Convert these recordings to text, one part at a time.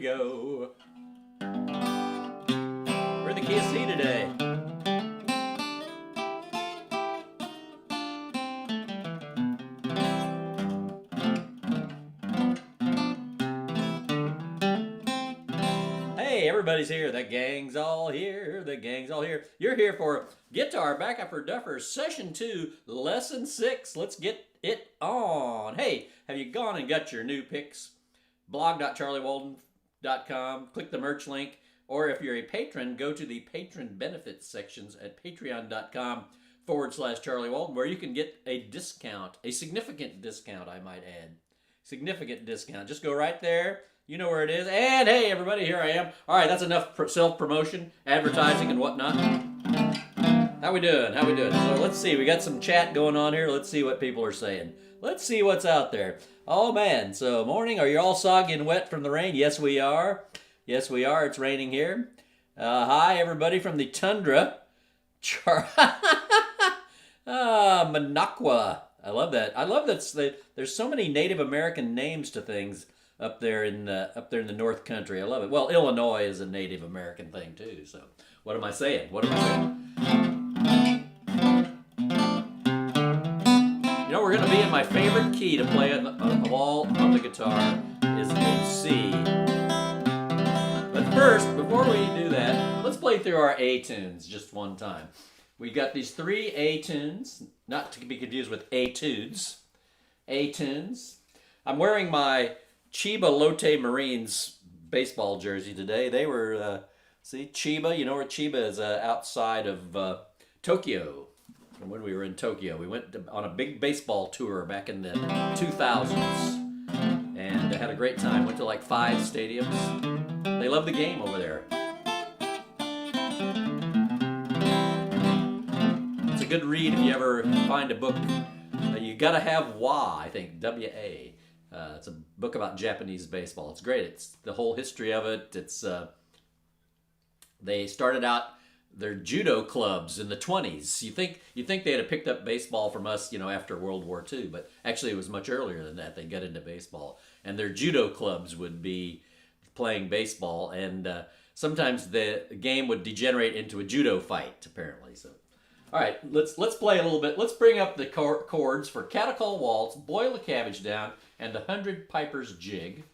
Go. We're in the key of C today. Hey, everybody's here. The gang's all here. The gang's all here. You're here for Guitar Backup for Duffers, Session 2, Lesson 6. Let's get it on. Hey, have you gone and got your new picks? blog.charliewalden.com. Click the merch link. Or if you're a patron, go to the patron benefits sections at patreon.com/Charlie Walden, where you can get a discount, a significant discount, I might add. Significant discount. Just go right there. You know where it is. And hey, everybody, here I am. All right, that's enough self-promotion, advertising, and whatnot. How we doing? How we doing? So let's see. We got some chat going on here. Let's see what people are saying. Let's see what's out there. Oh, man. So, morning. Are you all soggy and wet from the rain? Yes, we are. Yes, we are. It's raining here. Hi, everybody from the tundra. Minocqua. I love that. I love that there's so many Native American names to things up there in the North Country. I love it. Well, Illinois is a Native American thing too. So, what am I saying? What am I saying? You know, we're going to be in my favorite key to play of all on the guitar is in C. But first, before we do that, let's play through our A tunes just one time. We got these 3 A tunes, not to be confused with etudes. A tunes. I'm wearing my Chiba Lotte Marines baseball jersey today. They were, see, Chiba, you know where Chiba is, outside of Tokyo. From when we were in Tokyo. We went on a big baseball tour back in the 2000s. And had a great time. Went to like 5 stadiums. They love the game over there. It's a good read if you ever find a book. You gotta have WA, I think, W-A. It's a book about Japanese baseball. It's great. It's the whole history of it. It's they started out their judo clubs in the 20s. You think they'd have picked up baseball from us, you know, after World War II, but actually it was much earlier than that. They got into baseball, and their judo clubs would be playing baseball, and sometimes the game would degenerate into a judo fight, apparently. So, all right, let's play a little bit. Let's bring up the chords for Catacall Waltz, Boil a Cabbage Down, and the 100 Pipers Jig.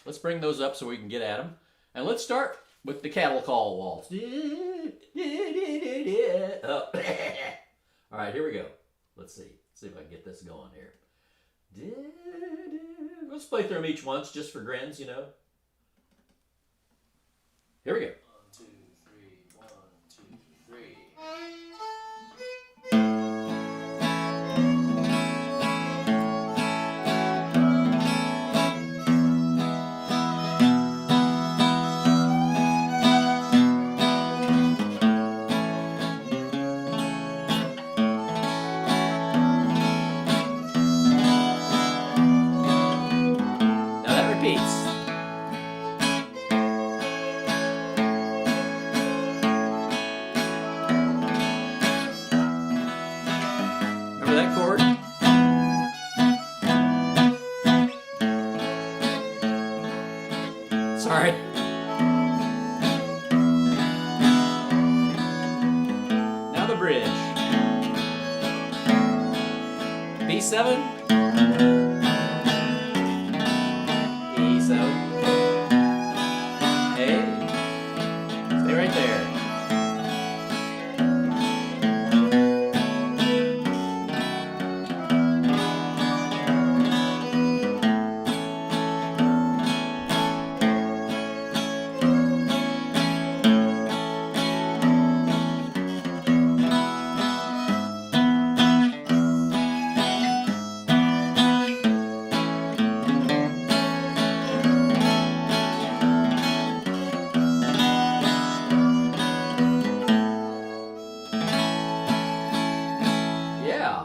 Let's bring those up so we can get at them. And let's start with the Catacall Waltz. Oh. All right, here we go. Let's see. Let's see if I can get this going here. Let's play through them each once just for grins, you know. Here we go. 1, 2, 3, 1, 2, 3. Sorry. Now the bridge. B7. E7. A. Stay right there.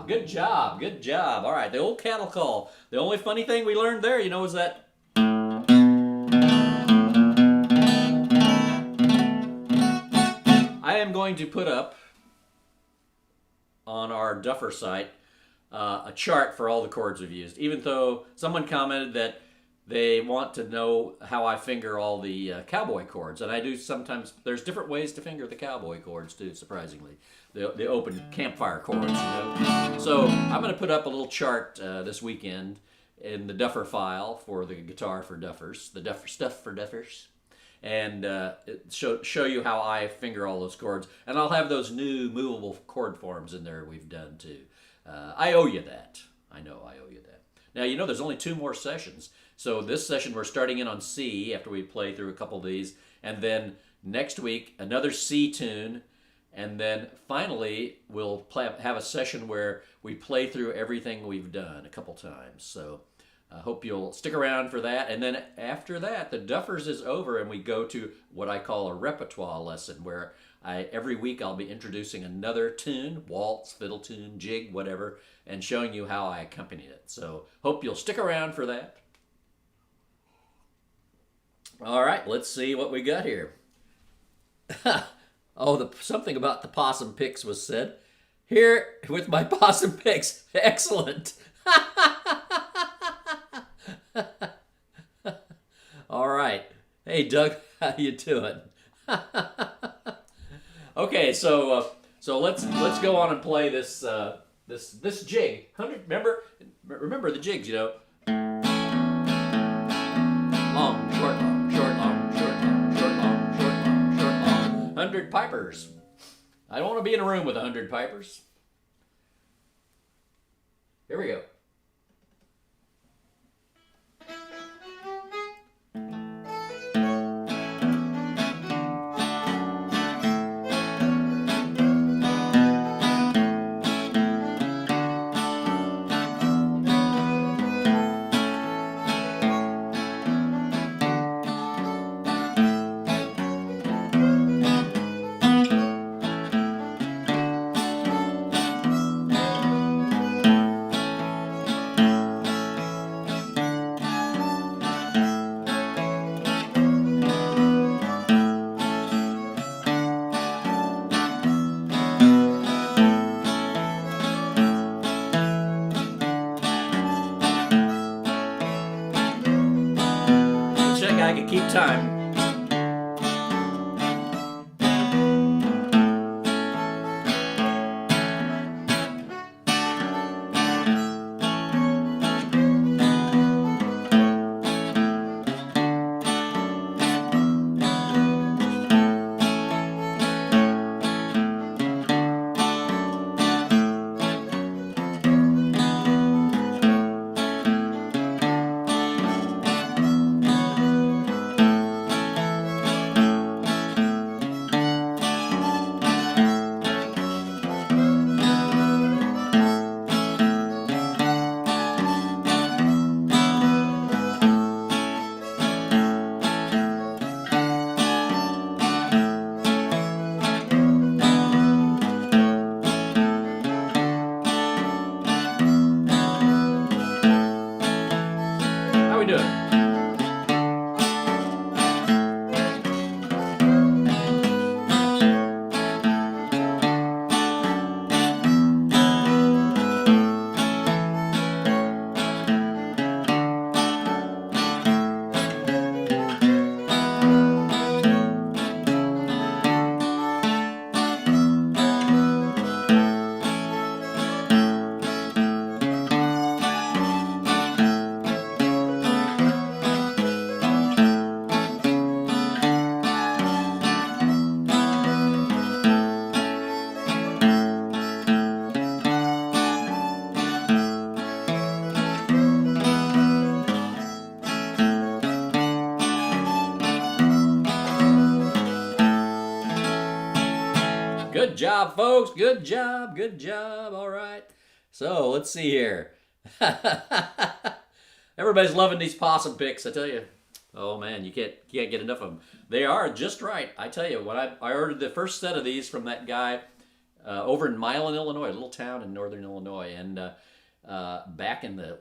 Good job, good job. All right, the old cattle call. The only funny thing we learned there, you know, is that I am going to put up on our Duffers site a chart for all the chords we've used, even though someone commented that they want to know how I finger all the cowboy chords, and I do sometimes. There's different ways to finger the cowboy chords too. Surprisingly, the open campfire chords. So I'm going to put up a little chart this weekend in the Duffer file for the guitar for Duffers, the Duffer stuff for Duffers, and show you how I finger all those chords, and I'll have those new movable chord forms in there we've done too. I owe you that. I know I owe you that. Now, there's only 2 more sessions. So this session we're starting in on C after we play through a couple of these. And then next week, another C tune. And then finally, we'll have a session where we play through everything we've done a couple times. So I hope you'll stick around for that. And then after that, the Duffers is over and we go to what I call a repertoire lesson where every week I'll be introducing another tune, waltz, fiddle tune, jig, whatever, and showing you how I accompany it. So hope you'll stick around for that. All right, let's see what we got here. Something about the possum picks was said. Here with my possum picks. Excellent. All right. Hey, Doug, how you doing? Okay, so let's go on and play this this jig. Remember the jigs, long, short, long, short, long, short, long, short, long, short, long, short, long. 100 pipers. I don't want to be in a room with 100 pipers. Here we go. I can keep time. Good job, folks. Good job. Good job. All right. So let's see here. Everybody's loving these possum picks, I tell you. Oh man, you can't get enough of them. They are just right. I tell you, when I ordered the first set of these from that guy over in Milan, Illinois, a little town in northern Illinois, and back in the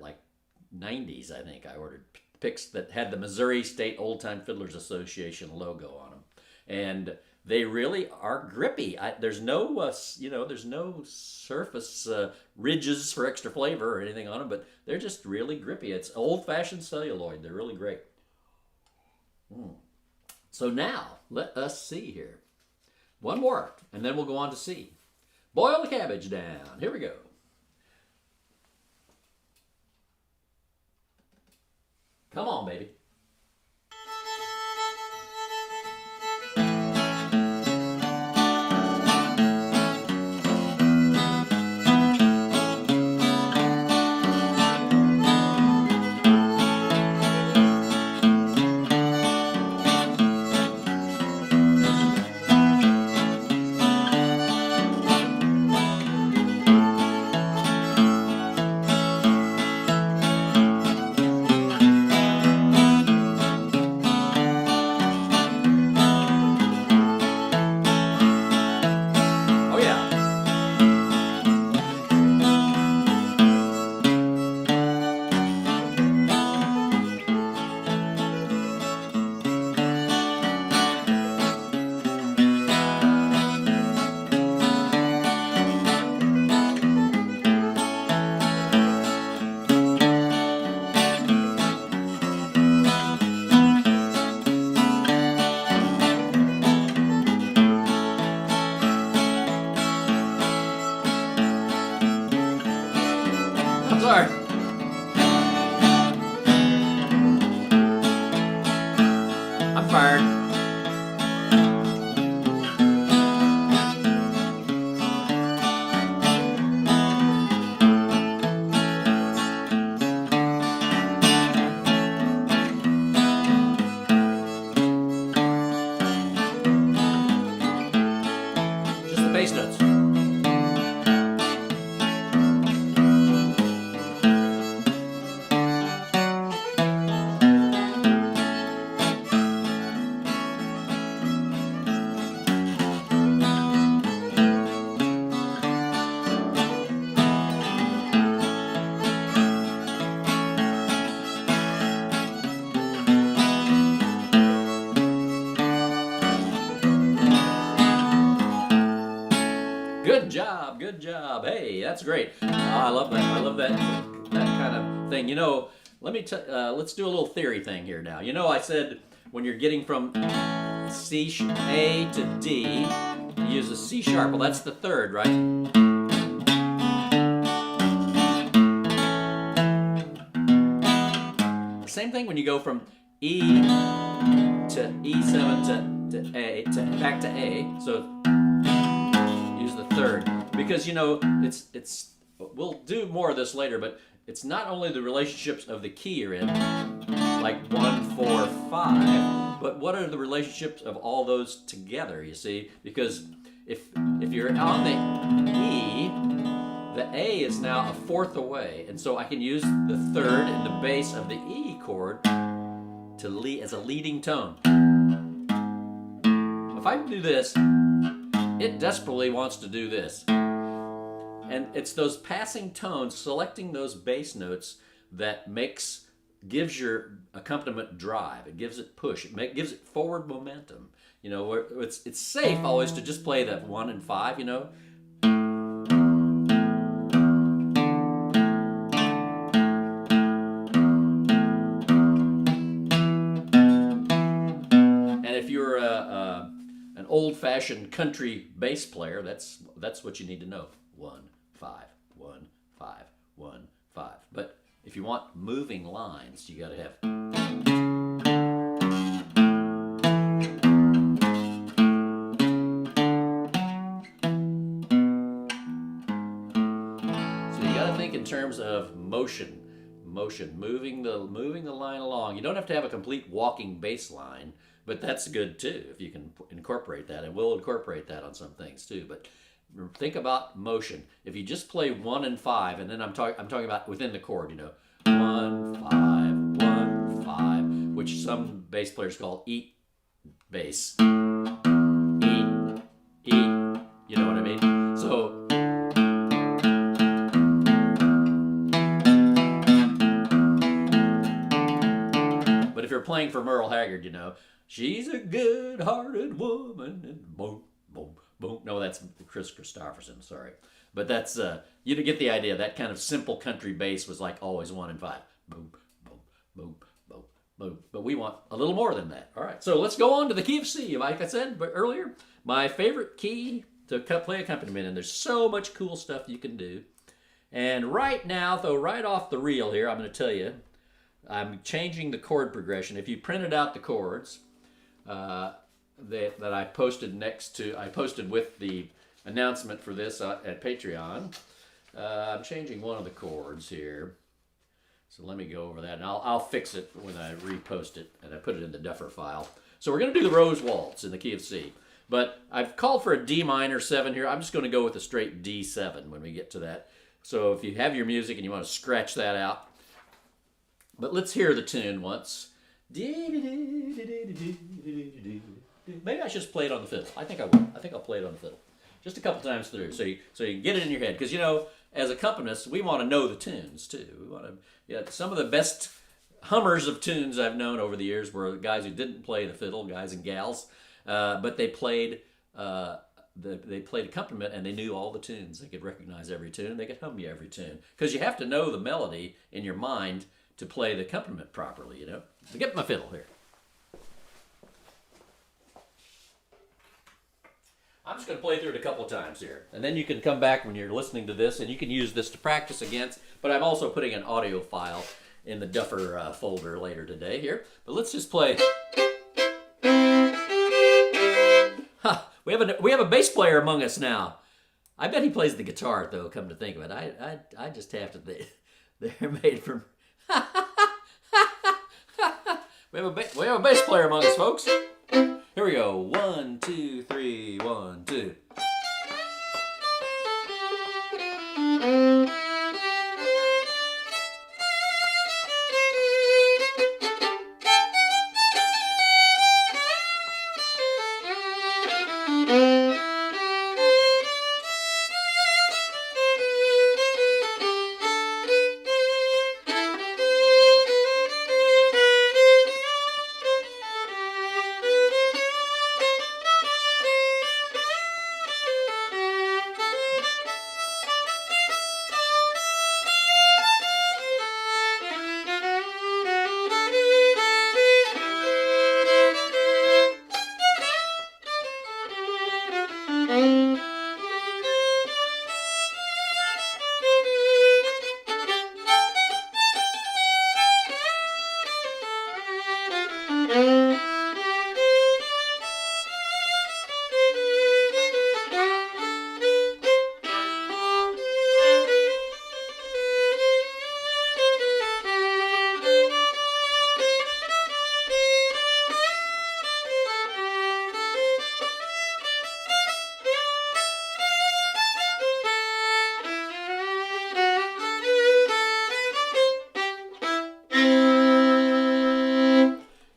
90s, I think I ordered picks that had the Missouri State Old Time Fiddlers Association logo on them, and they really are grippy. There's no, there's no surface ridges for extra flavor or anything on them, but they're just really grippy. It's old-fashioned celluloid. They're really great. So now, let us see here. One more, and then we'll go on to C. Boil the cabbage down. Here we go. Come on, baby. Sorry. I'm fired. Just the bass notes. Good job, good job. Hey, that's great. I love that. I love that kind of thing. You know, let's do a little theory thing here now. You know, I said when you're getting from A to D, you use a C sharp. Well, that's the third, right? Same thing when you go from E to E7 to A to back to A. So use the third, because you know it's we'll do more of this later, but it's not only the relationships of the key you're in, like 1, 4, 5, but what are the relationships of all those together, you see? Because if you're on the E, the A is now a fourth away, and so I can use the third and the bass of the E chord to as a leading tone. If I do this, it desperately wants to do this. And it's those passing tones, selecting those bass notes, that gives your accompaniment drive. It gives it push. It gives it forward momentum. You know, where it's safe always to just play that 1 and 5, you know. And if you're an old-fashioned country bass player, that's what you need to know. 1, 5, 1, 5, 1, 5. But if you want moving lines, you got to have. So you got to think in terms of motion, moving the line along. You don't have to have a complete walking bass line, but that's good too if you can incorporate that, and we'll incorporate that on some things too. But think about motion. If you just play 1 and 5, and then I'm talking about within the chord, you know, 1, 5, 1, 5, which some bass players call eat bass. Eat, you know what I mean? So but if you're playing for Merle Haggard, you know, She's a good-hearted woman. And boom, boom, boom. No, that's Chris Christopherson, sorry. But that's, you get the idea. That kind of simple country bass was like always 1 and 5. Boom, boom, boom, boom, boom. But we want a little more than that. All right, so let's go on to the key of C. Like I said earlier, my favorite key to play accompaniment, and there's so much cool stuff you can do. And right now, though, right off the reel here, I'm going to tell you, I'm changing the chord progression. If you printed out the chords that I posted I posted with the announcement for this at Patreon, I'm changing one of the chords here. So let me go over that, and I'll fix it when I repost it, and I put it in the Duffer file. So we're going to do the Rose Waltz in the key of C. But I've called for a D minor 7 here. I'm just going to go with a straight D7 when we get to that. So if you have your music and you want to scratch that out. But let's hear the tune once. Maybe I should just play it on the fiddle. I think I will. I think I'll play it on the fiddle. Just a couple times through, so you can get it in your head. Because, you know, as accompanists, we want to know the tunes, too. We want to, some of the best hummers of tunes I've known over the years were guys who didn't play the fiddle, guys and gals. But they played accompaniment, and they knew all the tunes. They could recognize every tune. They could hum you every tune, because you have to know the melody in your mind to play the accompaniment properly. You know. So get my fiddle here. I'm just going to play through it a couple of times here, and then you can come back when you're listening to this, and you can use this to practice against. But I'm also putting an audio file in the Duffer folder later today here. But let's just play. We have a bass player among us now. I bet he plays the guitar, though. Come to think of it, I just have to think they're made from. we have a bass player among us, folks. Here we go. 1, 2, 3, 1, 2.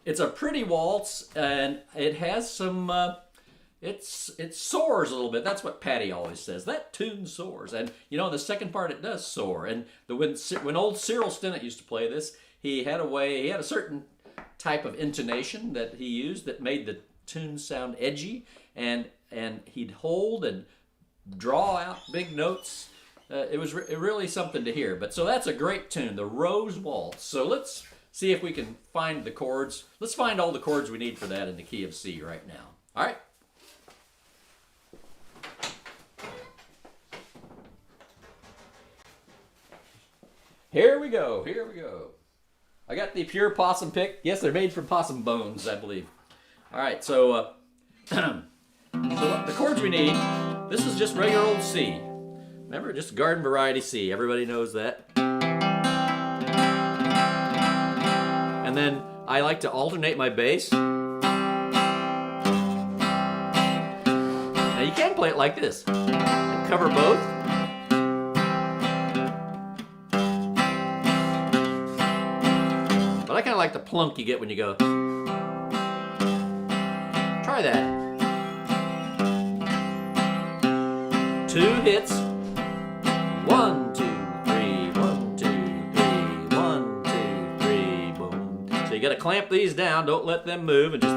It's a pretty waltz, and it has some. It soars a little bit. That's what Patty always says. That tune soars, and you know the second part it does soar. And when old Cyril Stinnett used to play this, he had a certain type of intonation that he used that made the tune sound edgy, and he'd hold and draw out big notes. It was really something to hear. But so that's a great tune, the Rose Waltz. So let's see if we can find the chords. Let's find all the chords we need for that in the key of C right now. All right. Here we go. Here we go. I got the pure possum pick. Yes, they're made from possum bones, I believe. All right, so, so the chords we need, this is just regular old C. Remember, just garden variety C. Everybody knows that. And then I like to alternate my bass. Now you can play it like this and cover both. But I kind of like the plunk you get when you go. Try that. 2 hits. 1, 2, 3, 1, 2, 3, 1, 2, 3, boom. So you got to clamp these down. Don't let them move, and just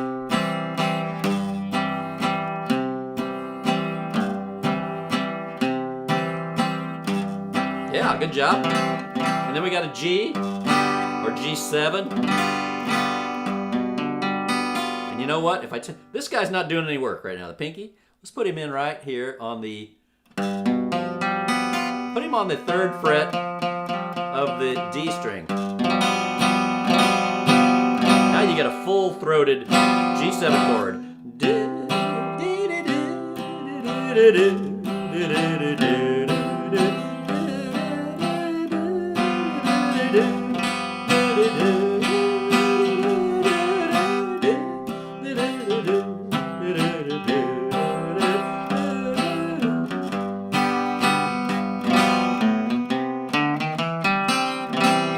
Yeah, good job. And then we got a G or G7. And you know what? If this guy's not doing any work right now, the pinky. Let's put him in right here on the. Put him on the 3rd fret of the D string. Now you get a full-throated G7 chord.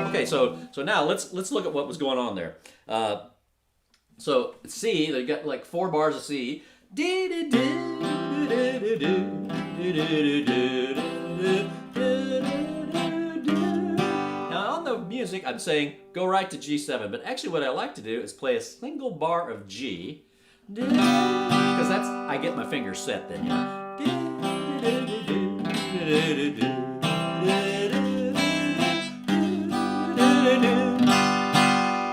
Okay, so now let's look at what was going on there. So C, they got like 4 bars of C. Now on the music, I'm saying go right to G7, but actually what I like to do is play a single bar of G, because I get my fingers set then, you know.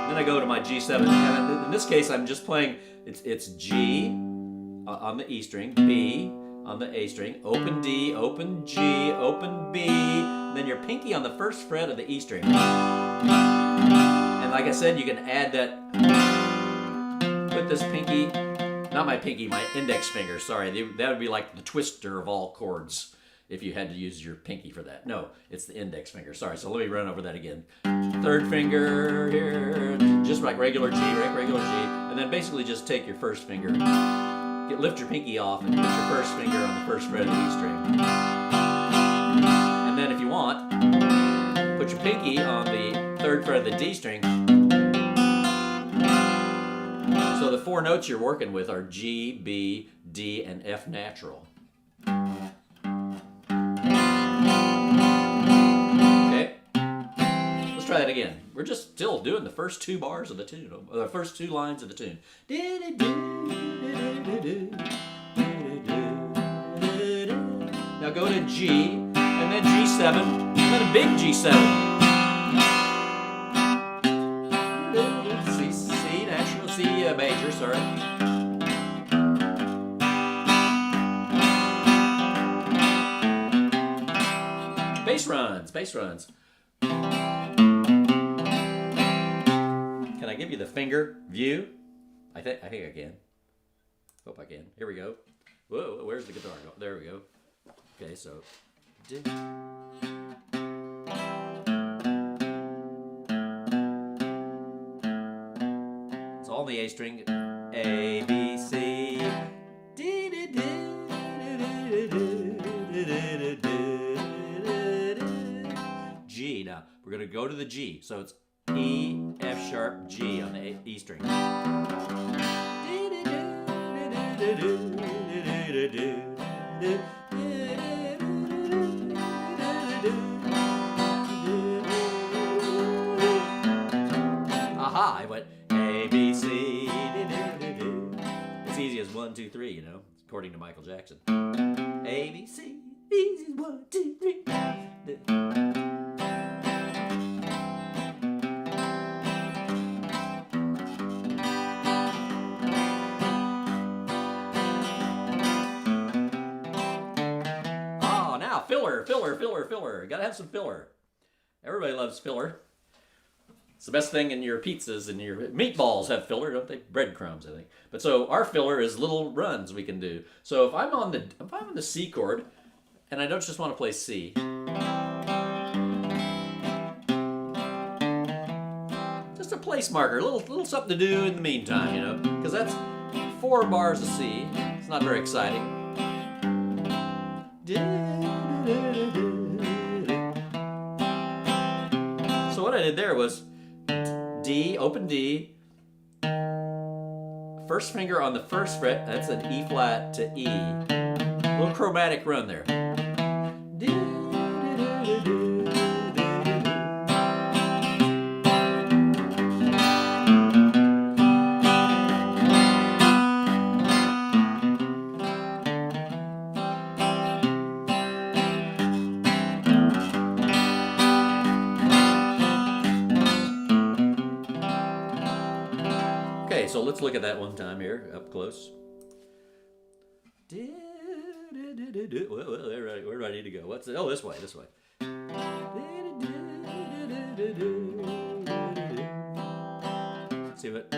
Then I go to my G7, and in this case I'm just playing, it's G on the E string, B on the A string, open D, open G, open B, then your pinky on the 1st fret of the E string. And like I said, you can add that, put this pinky, not my pinky, my index finger, sorry, that would be like the twister of all chords if you had to use your pinky for that. No, it's the index finger, sorry, so let me run over that again. 3rd finger here, just like regular G, regular G, and then basically just take your 1st finger, lift your pinky off and put your 1st finger on the 1st fret of the E string. And then if you want, put your pinky on the 3rd fret of the D string. So the 4 notes you're working with are G, B, D, and F natural. Okay? Let's try that again. We're just still doing the first 2 bars of the tune, or the first 2 lines of the tune. Now go to G, and then G7, and then a big G7. C natural, C major, sorry. Bass runs. Can I give you the finger view? I think I can. Hope I can. Here we go. Whoa, where's the guitar? Oh, there we go. Okay, so. It's all the A string. A, B, C. G. Now, we're going to go to the G. So it's E, F sharp, G on the E string. Aha, I went A, B, C, It's easy as 1, 2, 3, you know, according to Michael Jackson. A, B, C, easy as 1, 2, 3. Filler. You gotta have some filler. Everybody loves filler. It's the best thing in your pizzas and your meatballs have filler, don't they? Breadcrumbs, I think. But so our filler is little runs we can do. So if I'm on the C chord and I don't just want to play C, just a place marker, a little something to do in the meantime, you know, because that's 4 bars of C. It's not very exciting. So what I did there was D, open D, 1st finger on the 1st fret, that's an E flat to E. A little chromatic run there. let's look at that one time here, up close. Where do I need to go? What's it? Oh, this way, this way. See what?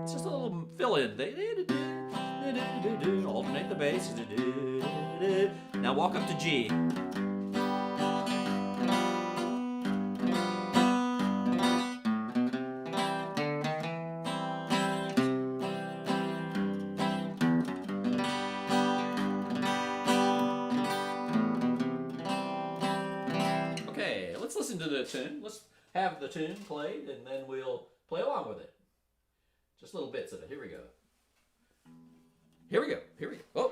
It's just a little fill-in. Alternate the bass. Now walk up to G. Okay, let's listen to the tune. Let's have the tune played, and then we'll play along with it. Just little bits of it. Here we go. Here we go. Here we go. Oh.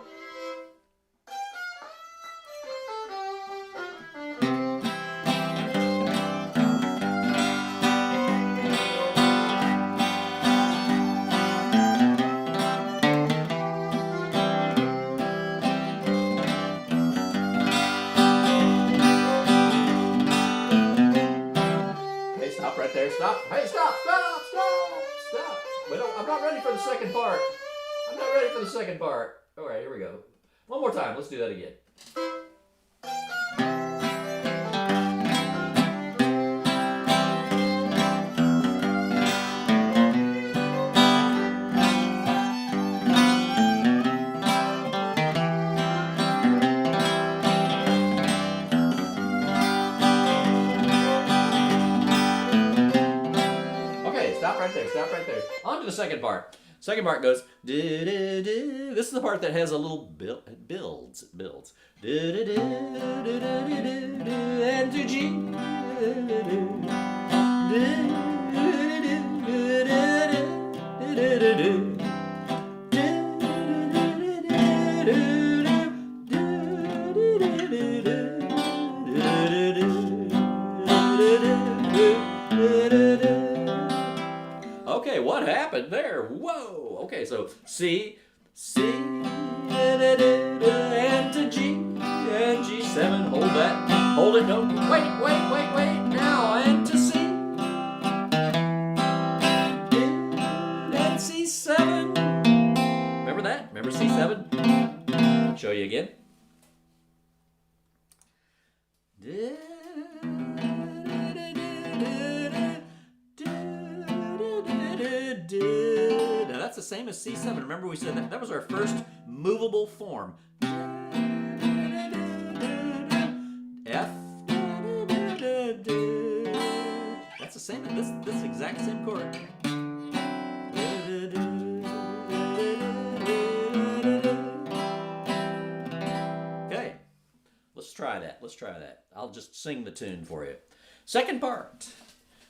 Hey, stop right there. Stop. Hey, stop. Stop. Stop. Stop. Wait, no, I'm not ready for the second part. I'm not ready for the second part. All right, here we go. One more time. Let's do that again. Okay, stop right there. Stop right there. On to the second part. Second part goes do do do. This is the part that has a little builds. Do do do do do do and to G. Okay, what happened there? Whoa! Okay, so C, and to G, and G7. Hold that. Hold it. No. Wait. Now, and to C. And C7. Remember that? Remember C7? Show you again. Now that's the same as C7. Remember we said that was our first movable form. F. That's the same. This exact same chord. Okay, let's try that. I'll just sing the tune for you. Second part.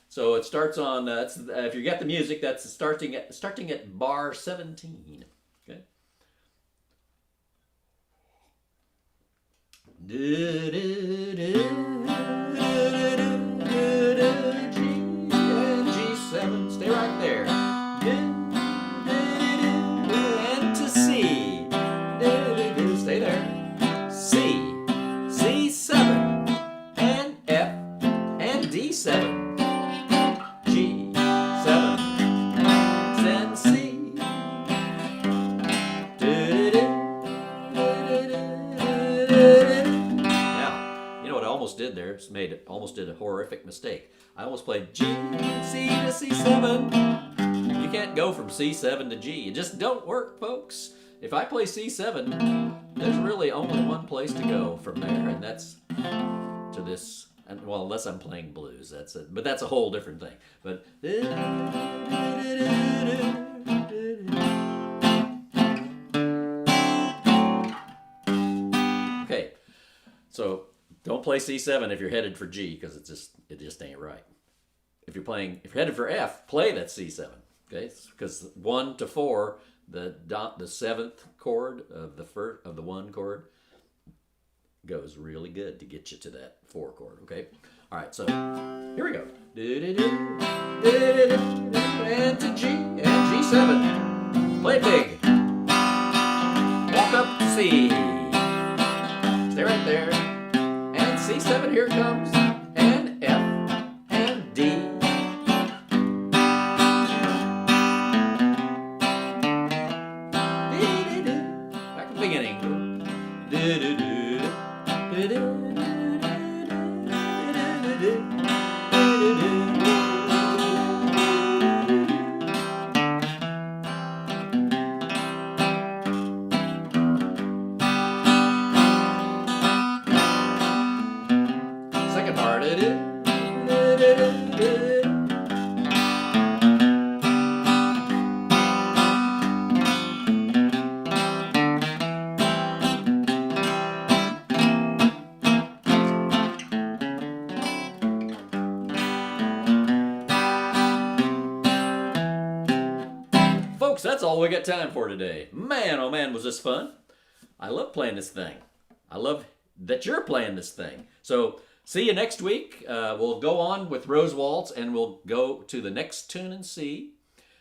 So it starts on, if you get the music, that's starting at bar 17. Okay. G and G7. Stay right there. And to C. Stay there. C, C7, and F, and D7. Almost did a horrific mistake. I almost played G, C to C7. You can't go from C7 to G. It just don't work, folks. If I play C7, there's really only one place to go from there, and that's to this. And, well, unless I'm playing blues, that's it. But that's a whole different thing. But okay, so. Don't play C7 if you're headed for G, because it just ain't right. If you're headed for F, play that C7. Okay, because 1 to 4, the 7th chord of the 1 chord goes really good to get you to that 4 chord. Okay, all right. So here we go. And to G and G7. Play big. Walk up to C. Stay right there. C7, here it comes, and F, and D. that's all we got time for today. Man, oh man, was this fun. I love playing this thing. I love that you're playing this thing. So see you next week. We'll go on with Rose Waltz, and we'll go to the next tune in C,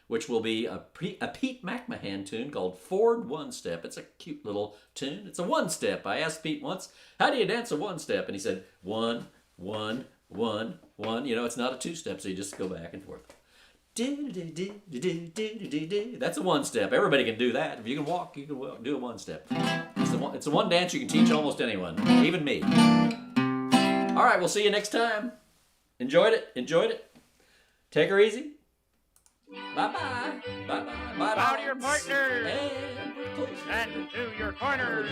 which will be a Pete McMahan tune called Ford One Step. It's a cute little tune. It's a one step. I asked Pete once, how do you dance a one step? And he said, 1, 1, 1, 1. You know, it's not a two step, so you just go back and forth. That's a one step. Everybody can do that. If you can walk, you can do a one step. It's a one dance you can teach almost anyone, even me. All right, we'll see you next time. Enjoyed it. Take her easy. Bye-bye. Bye-bye. Bow to your partner And and to your corner.